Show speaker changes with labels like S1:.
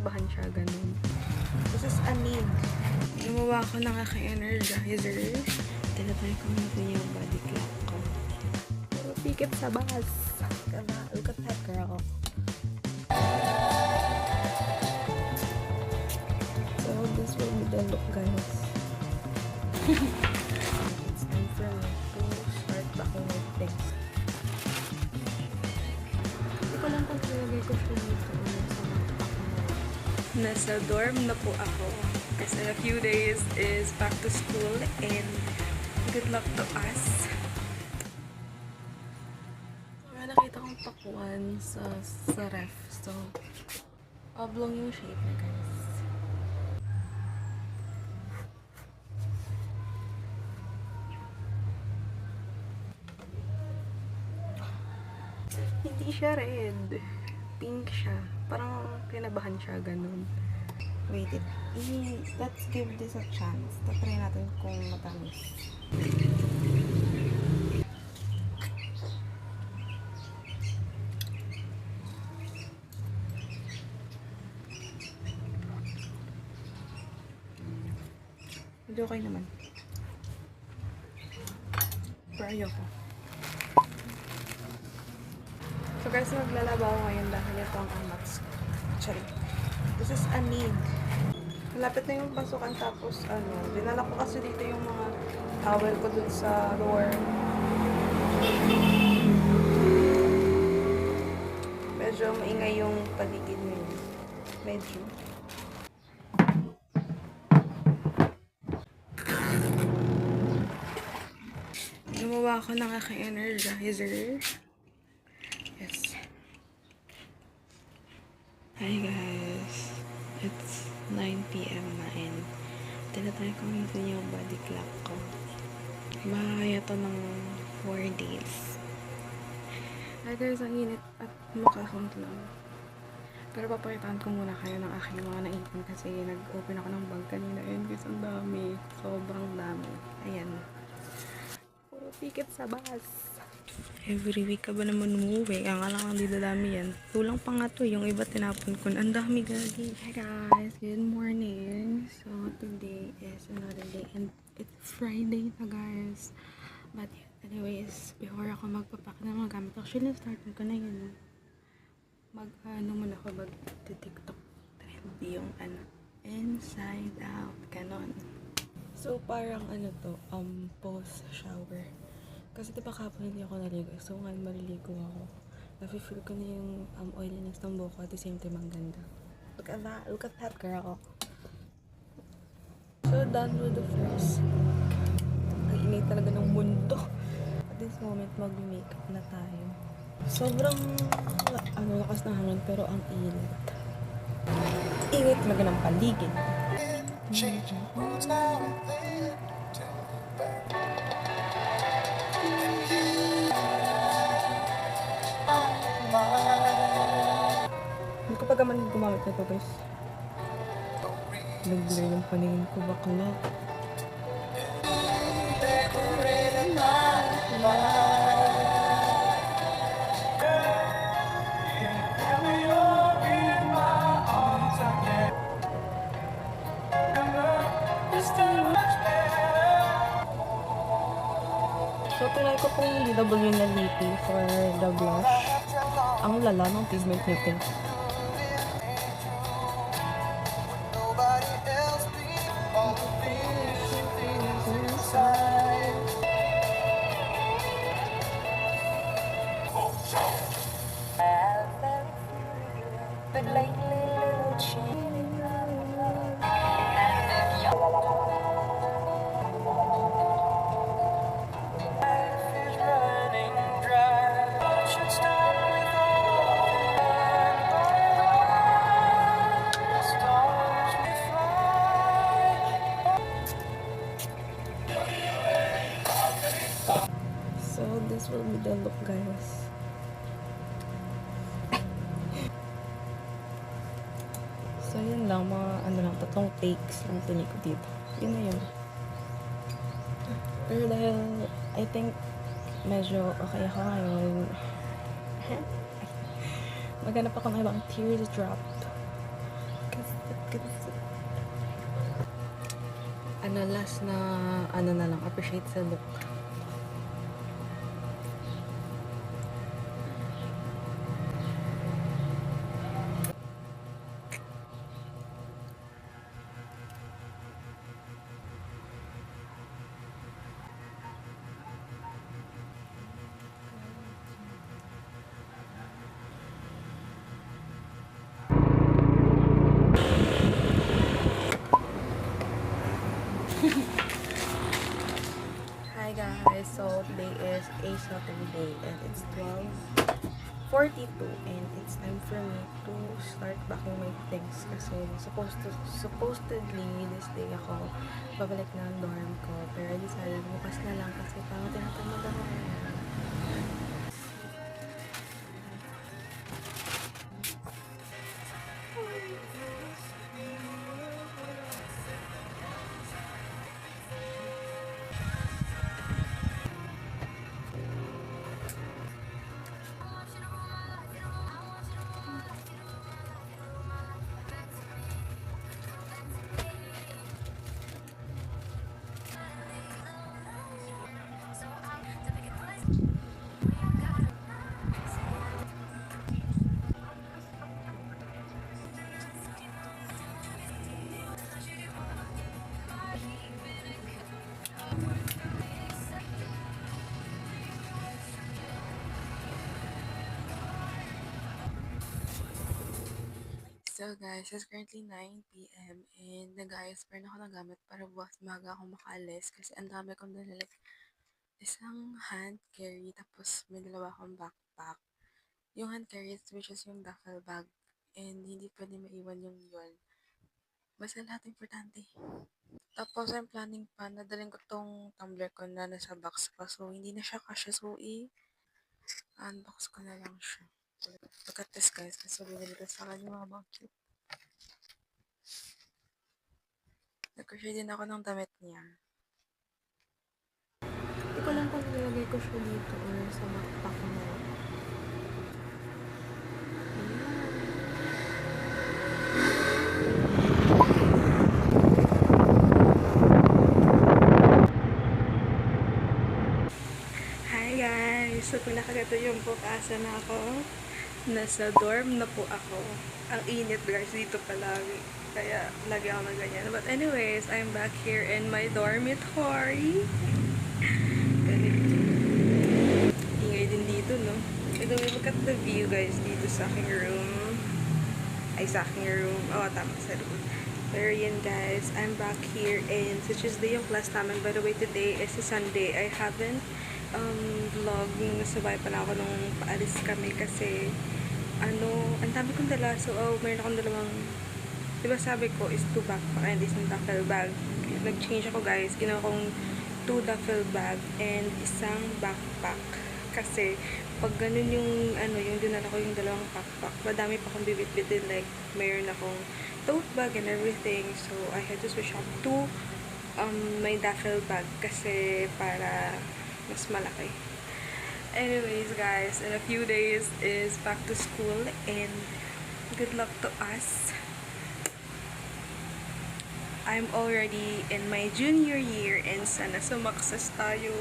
S1: kinabahan siya, ganun. This is a need. Gumawa ko ng aking energizer. Tinatry ko na ito yung body clock ko. Puro pikit sa bus. Look at that girl. So this will be the look, guys. It's time for me to start backing my things. Hindi ko lang kung tulagay ko siya dito. Nasa dorm na po ako. Kasi in a few days is back to school and good luck to us. May nakita kong pakuan sa ref. So, oblong yung shape na, guys. Hindi siya red. Pink siya. Parang kinabahan siya, ganun. Wait it. Let's give this a chance. Tatry natin kung matamis. Medyo okay naman. Pero ayoko. So guys, maglalaba ako ngayon dahil ito ang amats ko. Sorry. This is a need. Malapit na yung pasukan, tapos dinala ko kasi dito yung mga towel ko dun sa dorm. Medyo maingay yung paligid ngayon. Medyo. Gumawa ako ng aking energizer. Yes. Hi guys. It's 9 PM na and tinatry ko minsan yung body clock ko. Makakaya to ng 4 days. Hi guys, ang init at makakount lang. Pero papakitaan ko muna kayo ng aking mga naipon kasi nag-open ako ng bag kanina and guys, ang dami. Sobrang dami. Ayan. Puro ticket sa bus. Every week ka ba naman umuwi? Ang alang hindi dadami yan. Tulang pa nga to. Yung iba tinapon ko. Ang dami gagi. Hi guys. Good morning. So today is another day. And it's Friday na guys. But anyways, before ako magpapak ng mga gamit. Actually, start ko na yun. Muna ako mag-tiktok trend. Yung inside out. Ganon. So parang post shower. Kasi diba kapon hindi ako naligo. So ngayon maliligo ako. Nafe-feel ko na yung oiliness ng buhok at the same time ang ganda. Look at that. Look at that girl. So done with the first. Ang init talaga ng mundo. At this moment mag-makeup na tayo. Sobrang lakas ng hangin pero ang init. Init talaga ng paligid. Hindi ko pa gaman gumamit na ito guys. Nag-blur yung paningin ko bakla. So, tinry ko pong DW na lippy for the blush. Ang lala ng pigment nipin. So, this will be the look, guys. So, yun lang. Mga, tatlong takes lang tinay ko dito. Yun na yun. Pero dahil, I think, medyo okay ako ngayon. Maghanap ako ng ibang tears dropped. Ano, last na, ano na lang, appreciate sa look. Hi guys, so today is a Saturday and it's 12:42 and it's time for me to start packing my things kasi supposedly this day ako babalik na ang dorm ko pero I decided bukas na lang kasi parang tinatamad ako ngayon. So guys, it's currently 9 p.m. and nag-ayos pa rin ako ng gamit para bukas maga akong makaalis kasi ang dami kong dala, like isang hand carry tapos may dalawa akong backpack. Yung hand carry which is yung duffel bag and hindi pwede maiwan yung yun. Basta lahat importante. Tapos I'm planning pa na dalhin ko tong tumbler ko na nasa box pa so hindi na siya kasya so unbox ko na lang siya. Look at this guys, so bibili ko sa akin yung mga bag cute. Nag-crochet din ako ng damit niya. Hindi ko lang kung nilagay ko siya dito or sa backpack ko na. Hi guys! So pinakagato yung bukasan na ako. Nasa dorm na po ako. Ang init guys dito palagi. Kaya lagi ako na ganyan. But anyways, I'm back here in my dormitory. Ingay din dito, no? Ito, look at the view guys dito sa aking room. Ay, sa aking room. Oh, tama, sa room. Pero yun guys, I'm back here and so Tuesday yung class namin. By the way, today is a Sunday. I haven't vlog yung nasabay pa na ako nung paalis kami kasi ang dami kong dala. So, mayroon akong dalawang, diba sabi ko is 2 backpack and isang duffel bag. Nag-change ako guys. Ginawa kong 2 duffel bag and isang backpack. Kasi, pag ganun yung, yung dinala ko yung dalawang backpack, madami pa akong bibit-bitin. Like, mayroon akong tote bag and everything. So, I had to switch up to my duffel bag kasi para mas malaki. Anyways guys, in a few days is back to school and good luck to us. I'm already in my junior year and sana sumaksas tayo.